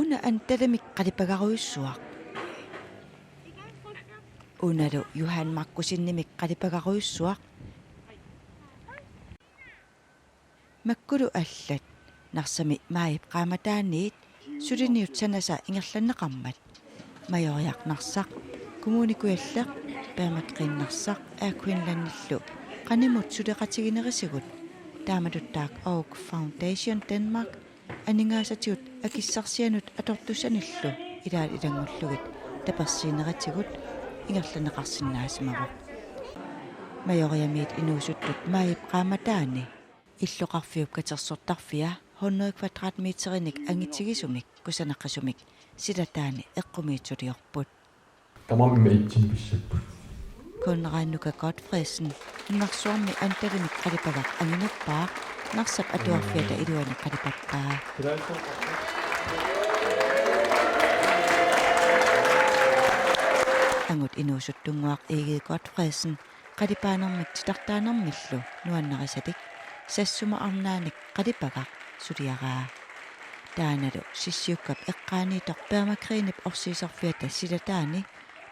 una antalamik qalipagaruissuaq unalu Johan Markusinnimik qalipagaruissuaq makkulu allat narsami maayip qaamataaniit suliniut sanasa ingerlanneqarmat majoriaqnarsaq kommunikualleq permatqiinnarsaq aakuinlannillu qanimut suleqatiginerisigut taamatuttaak Oak Foundation Denmark aningaasatigut akissarsianut atortusanillu ilaal ilangullugit tapersiineratigut ingerlanneqarsinnaasimaruq majoriamiit inuusuttut maayip qaamataani иллоқарфиуп катерсортарфиа 100 квадратметериник ангитсигисумик кусанаққасумик силатаани эққумиитсулиорпут тамамми итсиниписсаппут конрааннука Godfredsen нарсуарми анталимик қалипагақ ангинерпаа нарсап атуарфиата илуани қалипаппаа ангут инуусуттунгуақ иги Godfredsen қалипаанермик титартаанермиллу нуаннерисатик сассума арнааник қалипагақ сулиараа тааналу сиссиуккап эққааниитор пермакриинип орсиисарфиата силатаани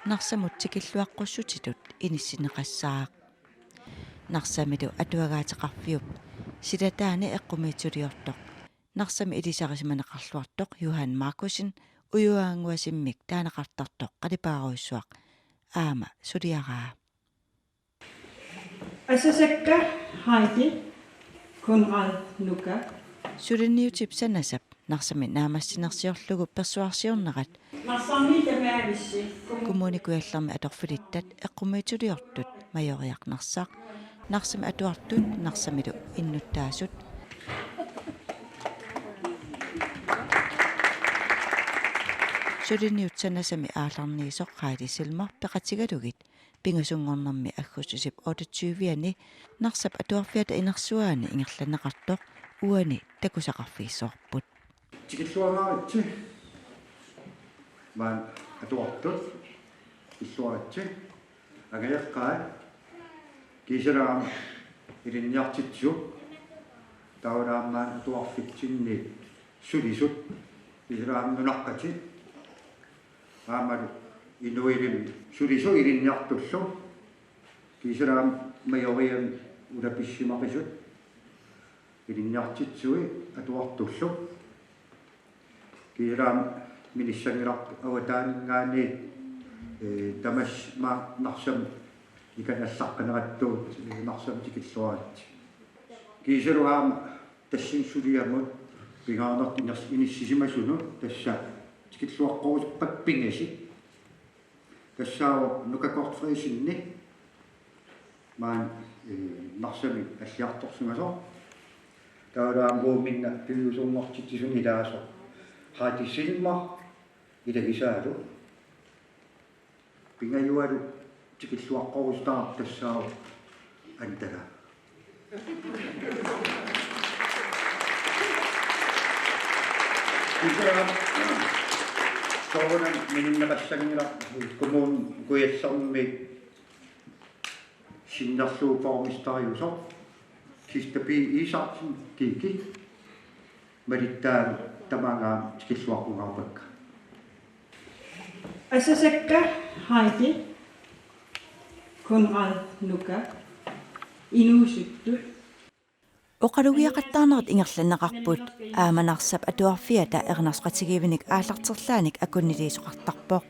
нарсамут тикиллуаққуссутитут иниссинеқассаақ нарсамилу атуагаатеқарфиуп силатаани эққумиитсулиортоқ нарсами илисарисиманеқарлуартоқ Johan Markusin уюаангуасиммик таанеқартартоқ қалипааруиссуақ аама сулиараа асасакка хайти Konrad Nuka сулинниутип санасап нарсами наамассинерсиорлугу персуарсиорнерат нарсами тамаависси коммуникуаллерми аторфилиттат эққумиитулиортут майориақнарсаақ нарсами атуартут нарсамилу иннуттаасут сулинниут санасами ааларниисоқ qaalisилмар пеқатигалугит пингасунгорнэрми аггуссусип 28-ани нарсап атуарфиата инерсуаани ингерланеқартоқ уани такусақарфииссоорпут тикиллуарааритси маан атуартут иллуаратси агаяққаа кисераам иринниартитсу таурааммаан атуарфитсинни сулисут кисераам нунаққати аамалу инуилим сулису иринниартуллу кисераам майориам улаписсимақисут иринниартитсуи атуартуллу кисераам миниссангилар аватаангаани тамас ма нарсам иканаллаққанератtuut нарсам тикиллуаат кисеруаам тассин сулиамут пигаарнерт иниссисимасуну тасса тикиллуаққорусуппак пингаси тассаава нука Godfredsинни маан нарсами аллиарторсугасо таалаамгууминна пиусууммартитсисун илаасо хаатиссилма илагисаалу пингаюалу тикиллуаққорустаа тассаава антала Sovereign minimakassangila kommun kuyassarmi sinnerluupormistariuso kistapi isartin kiki malittaan tamangaam tikilluaqungaarpakka asasakka hayti Konrad Nuka inuusuttu оқалугиақаттаарнерит ингерланеқарпут ааманарсап атуарфиата ернарсқатигивиник ааллартерлааник акуннилиисоқартарпоқ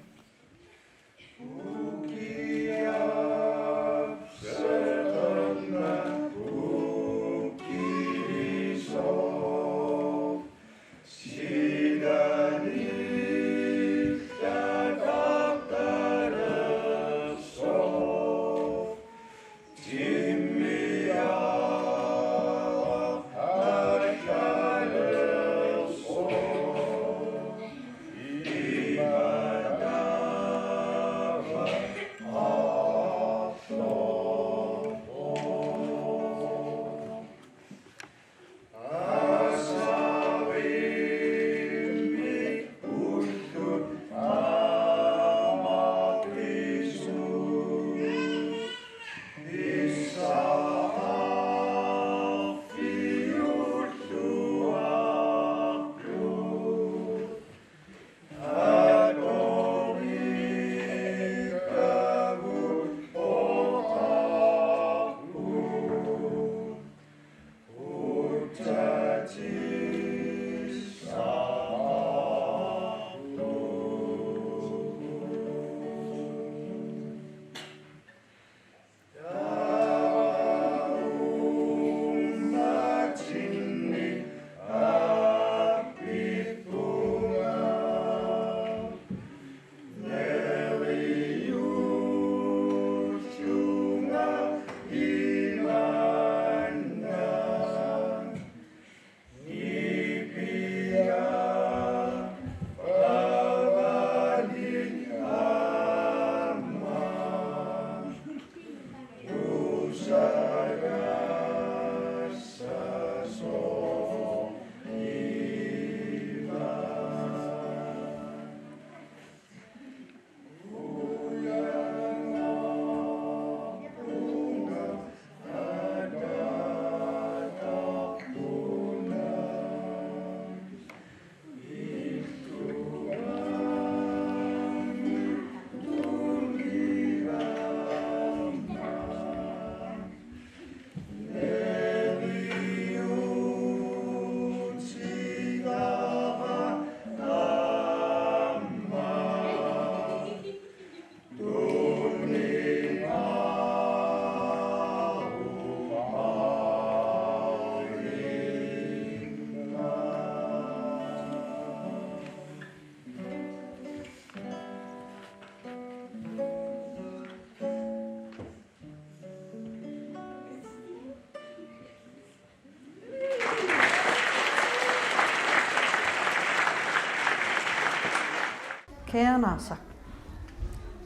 Kære Narsak,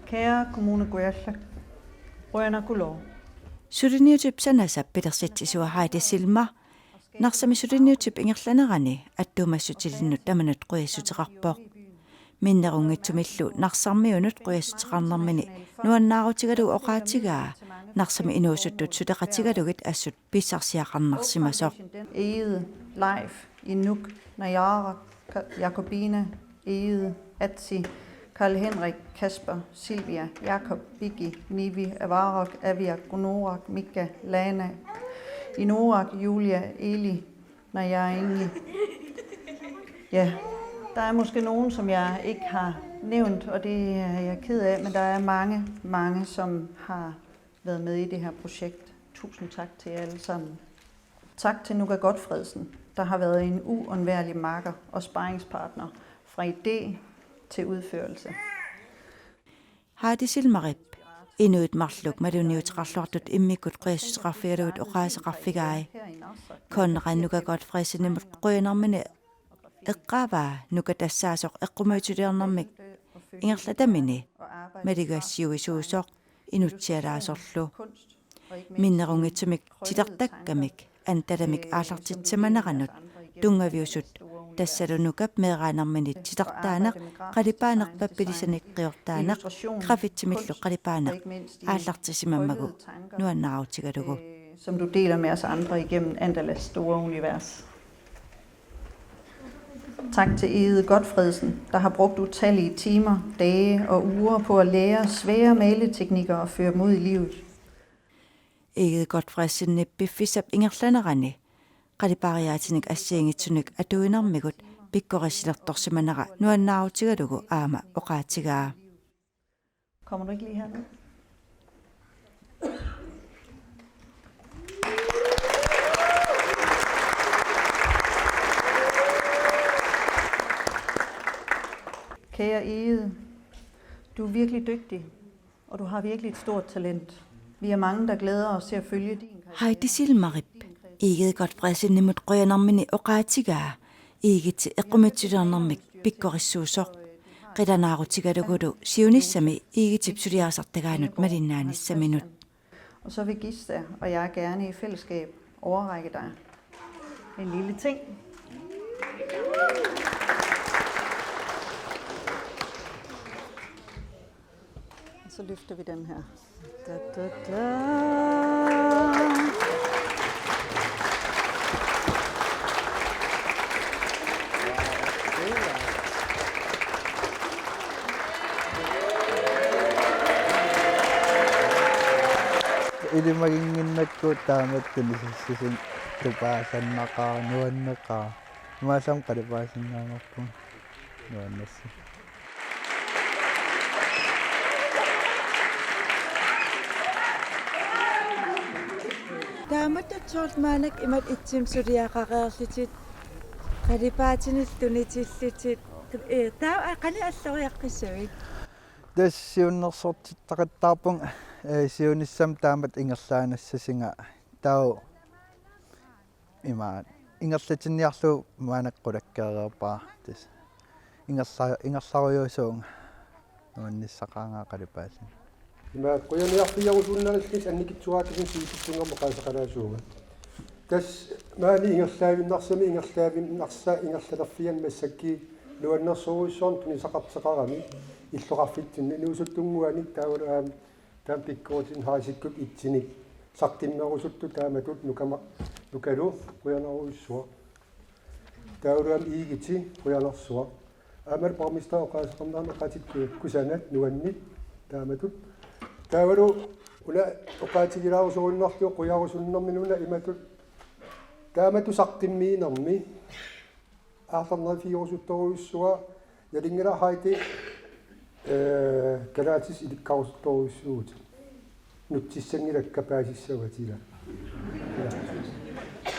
kære kommune Guernsey, Rønner Kulov. Suriniutup sanasa pidersitsisua Heidi Silma. Narsami suriniutup ingerlanerani attumassutilinut tamanut quyassutiqarpoq. Minnerungitsumillu narsarmiunut quyassutiqarnarmini nuannaarutigalu oqaatigaa. Narsami inuusuttut suteqatigalugit assut pissarsiaqarnarsimasoq. Egede, Leif, Inuk, Najara, Jakobine, Egede, Atsi, Karl Henrik, Kasper, Silvia, Jakob, Biggi, Nivi, Avarok, Avia, Gunorak, Mika, Lana, Inorak, Julia, Eli, Naja, Inge. Ja, der er måske nogen, som jeg ikke har nævnt, og det er jeg ked af, men der er mange, som har været med i det her projekt. Tusind tak til jer alle sammen. Tak til Nuka Godfredsen, der har været en uundværlig makker og sparringspartner fra idé til udførelse. Heidi Silmarip. Inuit marluk maduniutrarlortut immikut quyassutiqarfigalugut oqaasiqarfigai. Konran Nuka Godfredsen imut quyanarmini eqqaavaa Nuka tassaasoq eqqumautiliarnarmik ingerlatamini maligassiuisuusoq inutsialaasorlu minnerungitsumik titartakkamik antalamik aallartitsamanaranut tungaviusut tassalunukap meeraanarminit titartaanaq qalipaaneqpappilisanikqiortaaneq grafitsimillu qalipaaneq aallartisimammagu nuannaarutigalugu Som du deler med os andre igennem Andalas store univers. Tak til Egede Godfredsen, der har brugt utallige timer, dage og uger på at lære svære maleteknikker og føre dem ud i livet. Egede Godfredsen nippiffisap ingerlanerani qalipariaatinik assiingitsunik atuinarmigut pikkorisilertorsimanara nuannaarutigalugu aama oqaatigaa. Kommer du ikke lige herned? Kære Egede, du er virkelig dygtig, og du har virkelig et stort talent. Vi er mange, der glæder os til at følge din Heidi Silmarip. Egede Godfredsen nimut quyanarmini oqaatigaa. Igiti eqqumatsiliarnarmik pikkorissuusoq. Qilanaarutigalagudu siunissami igitipsuliaasartagaanut malinnaannissaminut. Og så vil Gista og jeg gerne i fællesskab overrække dig en lille ting. Så løfter vi den her. Da, da, da. Ili maginnakku taamattunisissin tupaasannaqa nuannaqa maasam qalipaasinnaangarpun nuannassi Taamattatsoormaanak imat itsimsuliaqaqeerlitit qalipaatinillunitillitit taa qani alloriaqqissavik тассиуннерсортиттақаттаарпун сиунissam таамат ингерлаанассасинга тау имаат ингерлатинниарлу маанаққулаккаареерпаа тас ингерларуйуусуунга нуанниссақаангаа қалипаасин Ima quyaniarpiarusунналлис анникитсуаатисин сиититтунгамма qaasaqalaasuuga. Tas maani ingerlaavinnarsami ingerlaavinnarsa ingerlalерфиан массакки nuannersuuissorn tunisaqarteqarami иллоqarfitsinni nuusuttunguanik taavulaam taam pikkuutin haasikkuk itsinik saqtimmerusuttu taamatut nukalu quyanaruissua taavulaam iigiti quyanarsua amal parmista oqaasaqarnaarna qatikku kusanat nuannit taamatut taavalu una oqaatigilaarusurunnartu quyarusunnerminuna imatut taamatu saqtimmiinermi aartarnerfiorusuttoruissua yalingila haiti kalaatis ilikkarussuttoruissuut nutsissangilakka paasissavатила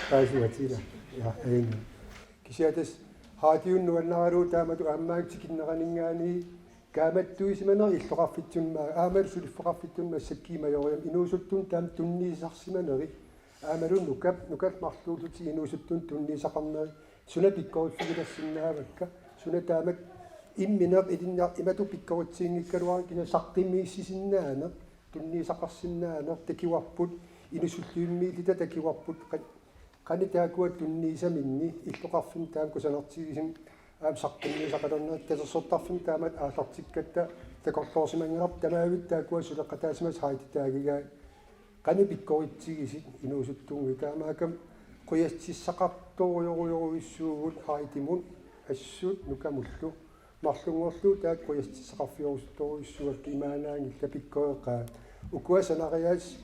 paasivатила ja ei kisiatas haatiun nuannaralu taamatu aammaagtikinneraninggaani kaamattuisimaner illoqarfitsunmaa aamalu suliffaqarfitsunmaa sakkiimajoriam inuusuttun taam tunniisarsimaneri aamalun nukat marluuluti inuusuttun tunniisaqarneri suna pikkoriffigilassinnaavakka suna taamat имминер илиннар имату пиккорутсиингиккалуар кина сартимииссисиннаана тунниисақарсиннаанер такиуарпут инусуллиуммиилита такиуарпут qani taakua tunniisamинни иллоқарфин таам кусанертигисим аам сартиммиисақалернерит касерсортарфин таамат ааллартиккатта такорлоорсимангерап тамаавит таакуа сулеққатаасимас хаититаагигаа qani pikkoritsигисит инуусуттунгу таамаакам quyassissaqartooriоруйоруиссуугут хаитимун ассуут нукамуллу марлунгорлу таак quyassissaqarfiорусторуиссуак имаанаангилла пиккоеқаа укуасанариас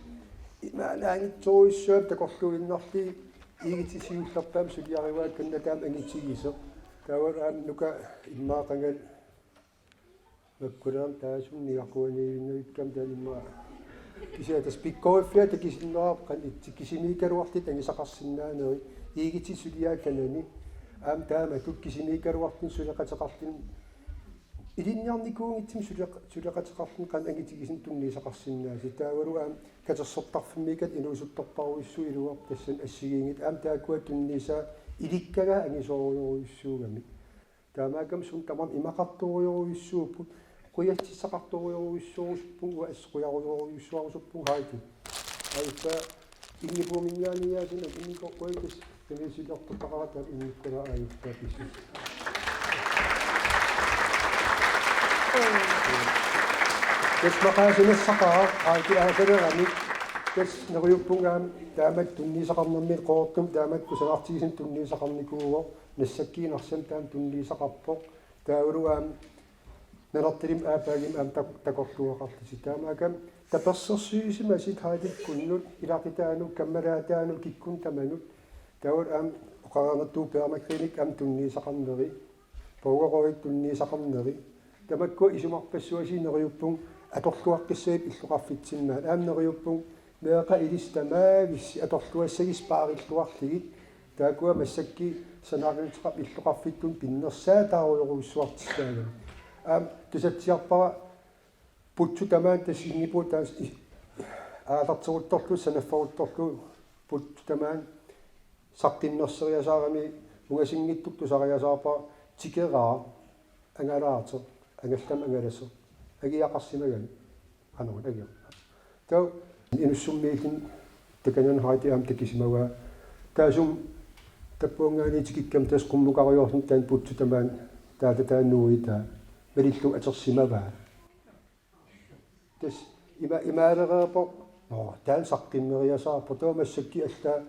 имаанаангитсоруиссуап такорлуиннарли игитисиуллерпаам сулиариваат канна таам ангитсигисо таавараам нука иммаақангат маккулаам таасунниақуаниивиннавиккам таалиммаа кисиатас пиккоиффиа такисиннерап кан итсиккисимиикалуарти тангисақарсинаанери игитисулиааканани аам таама туккисимиикалуартин сулеқатеқарлин илинниарникуунгитсим сулеқатеқарлин кан ангитигисин тунниисақарсинааси таавалу аам катерсортарфиммикат инуусутторпаруиссу илуар тассан ассигиингит аам таакуа туннииса иликкага ангисоориоруиссуугами таамаакам сун тамам имақарториоруиссууппут quyassissaqartoriоруиссуурусуппун уа ассуяруйоруиссуарусуппун хаити аиса иннипууминганиаасина инникоққуитас тамисилертоқарата инниккала аиттаа писси тесмақаасинессақаа аити аасанерами тес нериуппунгаам таамат тунниисақарнэрмит qoortum таамат кусанартигисин тунниисақарникууго нассаккиинарсам таам тунниисақарпоқ таавалуаам нэртэрим аапаагим аам такорлуақарлиси таамаакам таперсерсуисимасит хааликкуннут илартитаанук каммалаатаанук киккун таманут таавал аам оқаранертуу пермакриник аам тунниисақарнери паугақорит тунниисақарнери тамакку исумарпассуасинериуппун аторлуаққиссаип иллоқарфитсиннаат аамнериуппун меэқа илистамаагисси аторлуассагис паариллуарлигит таакуа массакки санаарнитеқап иллоқарфиттун пиннерсаа тааруйоруиссуартиссаагам аам тусатсиарпара путсу тамаан тассиннипу таас аалартигутторлу санаффорутторлу путсу тамаан саққиннерсериасаарами угасингиттук тусариасаарпа тикераа ангалаартер ангаллам ангаласо агиақарсимагани ануун агиа тау инуссуммиилин таканан хаити аам такисимага таасум таппуунгаани тикиккам тас qummuqariorlun taan putsu tamaan taataannuita малиллу атерсимаваа тас имаалереерпо таан саққиннериасаарпо тоомассакки алла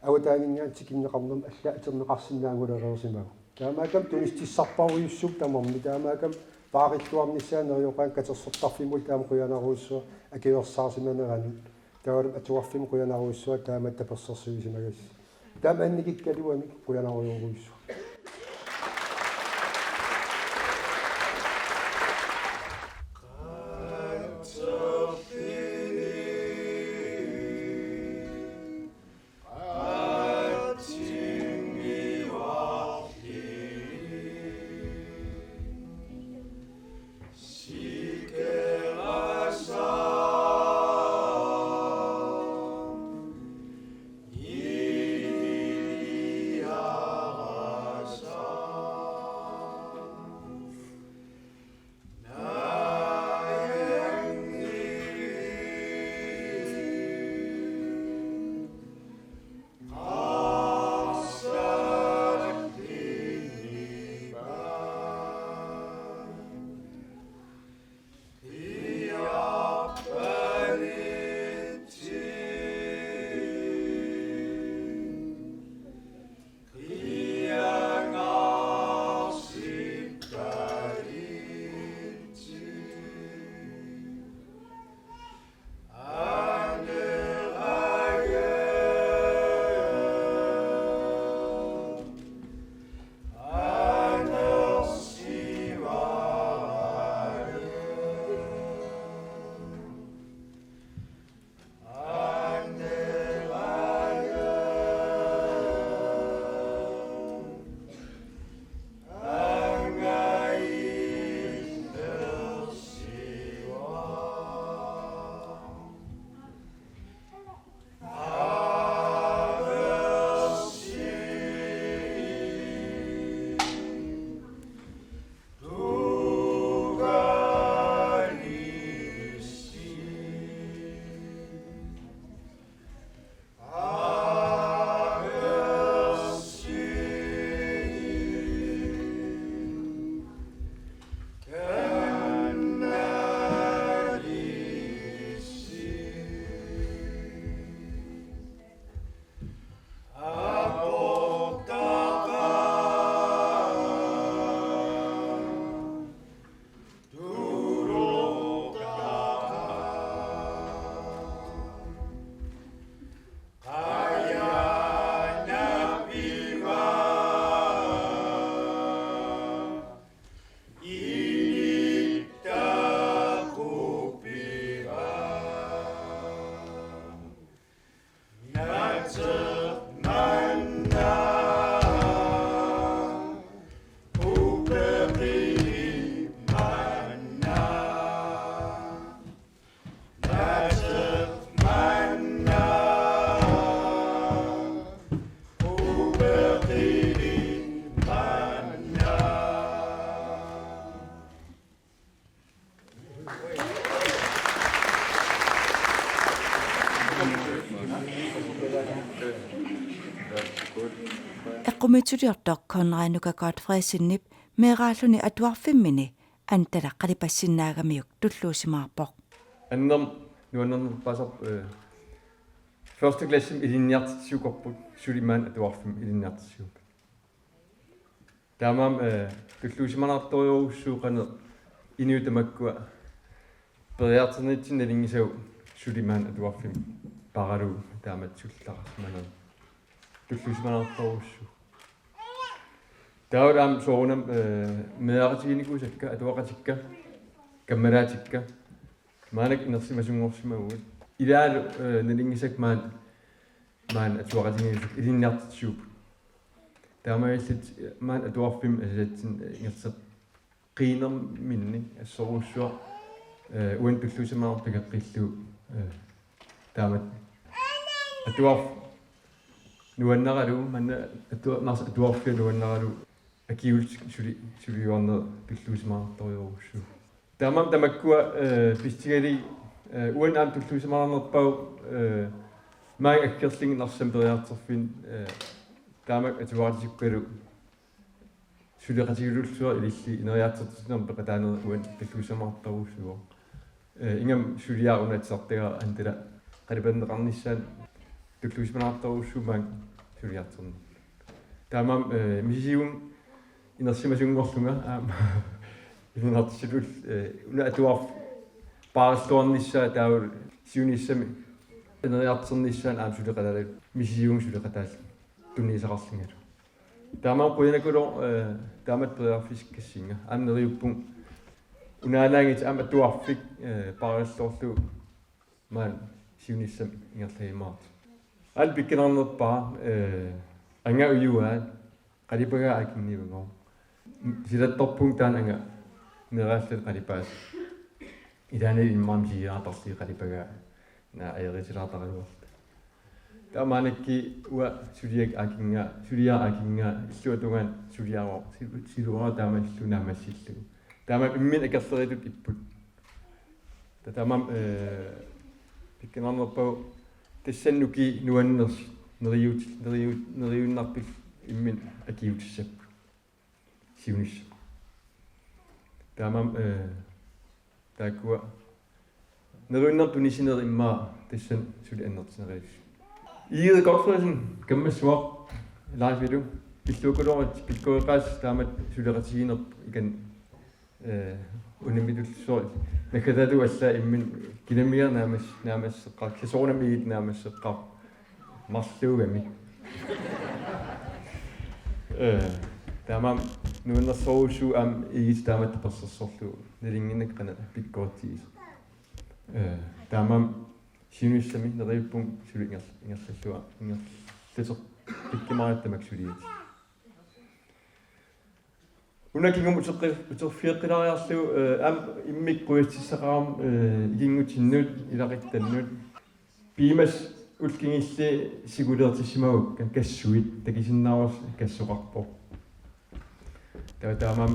ауатаангингаан тикиннеқарнерм алла атернеқарсинаангулереерсимага таамаакам тунистиссарпаруйуссук тамарми таамаакам паариллуарниссаанериоқаан катерсортарфимул таама қуянаруиссуа акиорсаарсиманеранут таавалум атуарфим қуянаруиссуа таама таперсерсуисимагас таама анникиккалуами қуянаруйоруиссуа umitsuliortoq Konrad Godfredsinnip meeraalluni atuarfimmini antala qalipassinnaagamiuk tulluusimaarpoq. Annem nuannerner passer første klasse i linjertsiukorput Suliman atuarfim i linjertsiup. Tamam tulluusimanartoriuussuuqaner inuutamakkua periarternitsin alingisau Suliman atuarfim paralu taamatsullaqarmaner tulluusimanartoriuussu. Taudam soonam meaqatiginikkusakka atuaqatikka kammalaatikka maanak inersimasuнгорсимагуут илаалу налингисак маан atuaqatiginisuk илинниартитсууп таамаиллит маан атуарфим асаатсин ингерсеқ қиинерминни ассоруussua уан пиллусимаарпагаққиллу таамат атуарф нуаннаралу манна атуарнарс атуарфиу нуаннаралу акиулт сулиуарнер пиллусимаарториоруссу таамам тамаккуа пистигали уан аам пиллусимаарнерпау маан аккерлинг нарсампериартерфин таамак атуаратиккалу сулиқатигулуллуа илилли инериаатертитнерм пеқатаанер уан пиллусимаарторуссуо ингам сулиаарунатсартага антала қалипаннеқарниссаан пиллусимаарторуссумаан сулиартерни таамам мисиун инерсимасунгорлунга аам инертсилул уна атуарф паарсторнissaa таавал сиуниссами инериартернissaан аам сулиқалалу мисиун сулиқатаал тунниисақарлингалу таамаа қуянакуло таамат периарфискассинга ааннериуппун унаалаагит аама туарфик паараллоорлу маан сиунissam ингерлаимаат ал пиккинарнерпаа анга уюаа қалипага акиннивгоо силатторпун таан анга нерааллат қалипаас илаани иммаам сиаатарли қалипага на аерисилаатаруарт таамаанакки уа сулиак акинга сулиа акинга иллуатунгаан сулиаро силуара таамаллунаамассиллу таама иммин акерлеритут иппут татамам пиккинарнерпау тассаннуки нуаннерс нериуннарпил иммин акиутиссаппу сиунисса таамам тааккуа нериуннартунисинер иммаа тассан сули аннертинериус Ide Godfredsen gammassuaq laasvilu illuukulorat pikkuiqaas taamat suleqatiginerp ikan unimidullusuat nakadalu alla immin kinamier naamasseqqar kasoornamiit naamasseqqar marluugami taamam nuunnersoruussu am igit taamat persersorlu nalinginnaqqana pikkuartiis taamam синуссами нериуппун сули ингерллуа ингерллисер пиккимариаттамак сулиит унакингум утерфиэққилариарлу ам иммик қуятсиссақарам игингутиннут илақиттаннут пимас улкингилли сигулеертиссимагукка кассуит такисиннаарус кассоқарпо таамам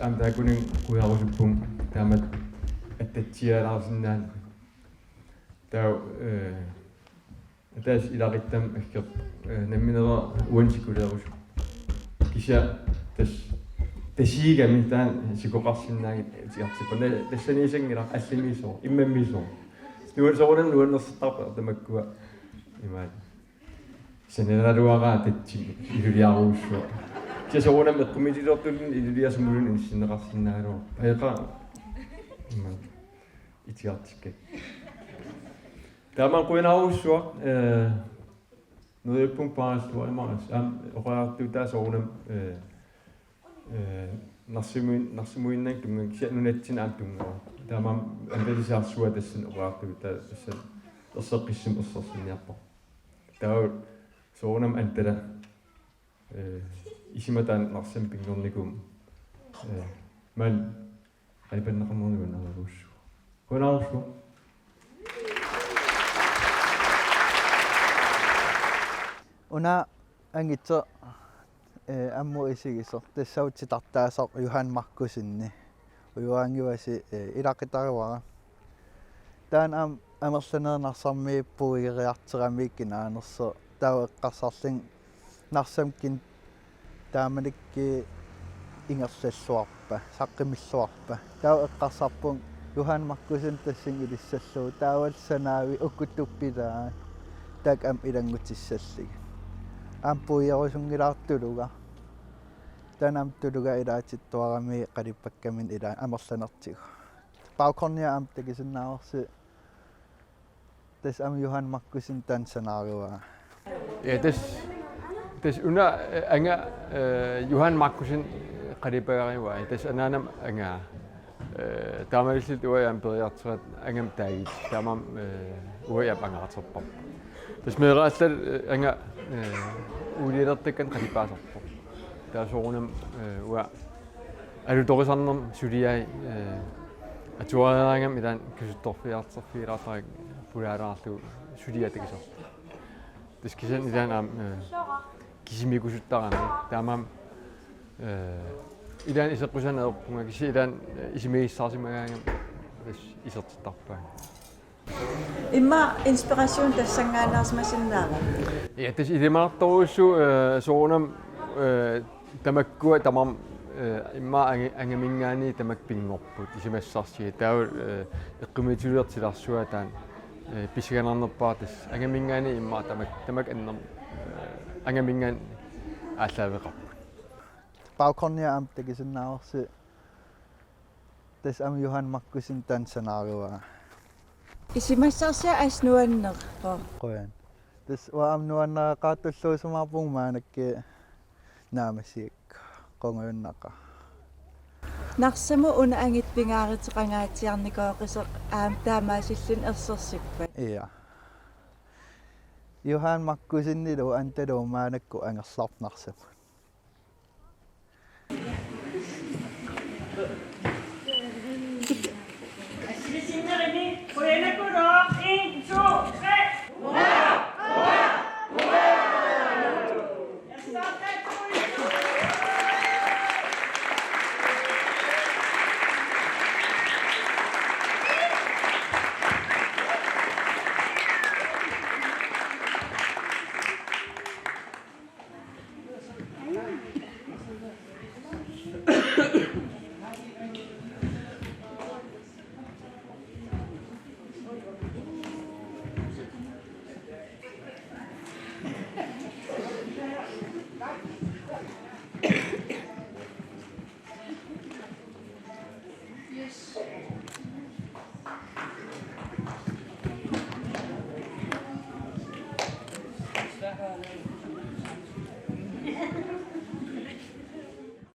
ам таакунин куярусуппун таамат аттатсиалаарсинаан таа тас илариттам аккер намминера уансикулерус киса тасигами таан сикоқарсинаагит тиартиппана тассанисангила аллимисоо иммаммисоо нуансорунерсертарпа тамаккуа имаа сенералуараа татти илулиаруussua кисорунам эққумитилертулин илулиасмулун инсинеқарсинаагалуу паеқа имаа итиартикка тааман куинааруussua нериуппун паараллуа имарас аам оқаарту таасорунам нарсимуиннак тунган кисанунатсин аам тунгава таамам амбелисаарсуа тассан оқаарту тассан ерсеққиссим ерсерсинниарпо таа соонам антала исиматаан нарсам пингорникум мал алипаннақарнернугун аруussу куинааруussua Una angitso ammu isigiso tassautsitartaasoq Johan Markusinni ujuangiwasi ilaqitariwara taan amerlanernarsarmiippuigeriarteramik kinaanerso tau eqqarsarling narsamkin тааманикки ингерллуарпа саққимиллуарпа таа эққарсарпун Johan Markusen тассин илиссаллуу таавал санаави уккуттуппилаа так ам илангутиссаллиг ампуиерусунгилаартулуга танам тулуга илаатиттуарами қалиппаккамин ила амерланертигу баукорниа ам такисиннаарси тас ам Johan Markusen тан санааруа Ja, das under anga Johan Markusen qalipagariwa. Das ananam anga taamalisit uayam periartrat angam taagit. Taamam uayam angartarpap. Das meeraallal anga ulilertakkan qalipaasarpo. Taasoorunam ua alutorisarnam suliai atuariangam ilan kisuttorfiartarfiilaatarek pulaalaarlu suliatakisar. Das kisan ilan am kisimikusuttaarami taamam ilan iseqqusaneerpunga kisi ilan isimiissarsimagaangam das isertittarpaa. Imma inspiration tassangaanaarsimasinnaara. Ja, das idimaartoruussu soorunam tamakkua tamam imma angamingaani tamakpingorput isimassarsi taavul eqqimituliartilarsua taan писиганарнерпаа тас ангамингаани имма тамак аннер ангамингаан ааллаавеқарпут баукорниа ам такисиннаарси тас ам Johan Markusen тан санааруа Isimassarsia asnuannerpo. qoyan тас ва ам нуаннаа qaatulluusumаарпуг маанакки наамасиик qoнгуйуннаqa Narsamu una angit pingaaritеqangaatiarnikooqisеq aam taamaasillun ersersippat. Iya. Johan Markusennilu antalu maanakku angerlarnarsamu. Aslisinnerini qoyanakuro 1 2 3.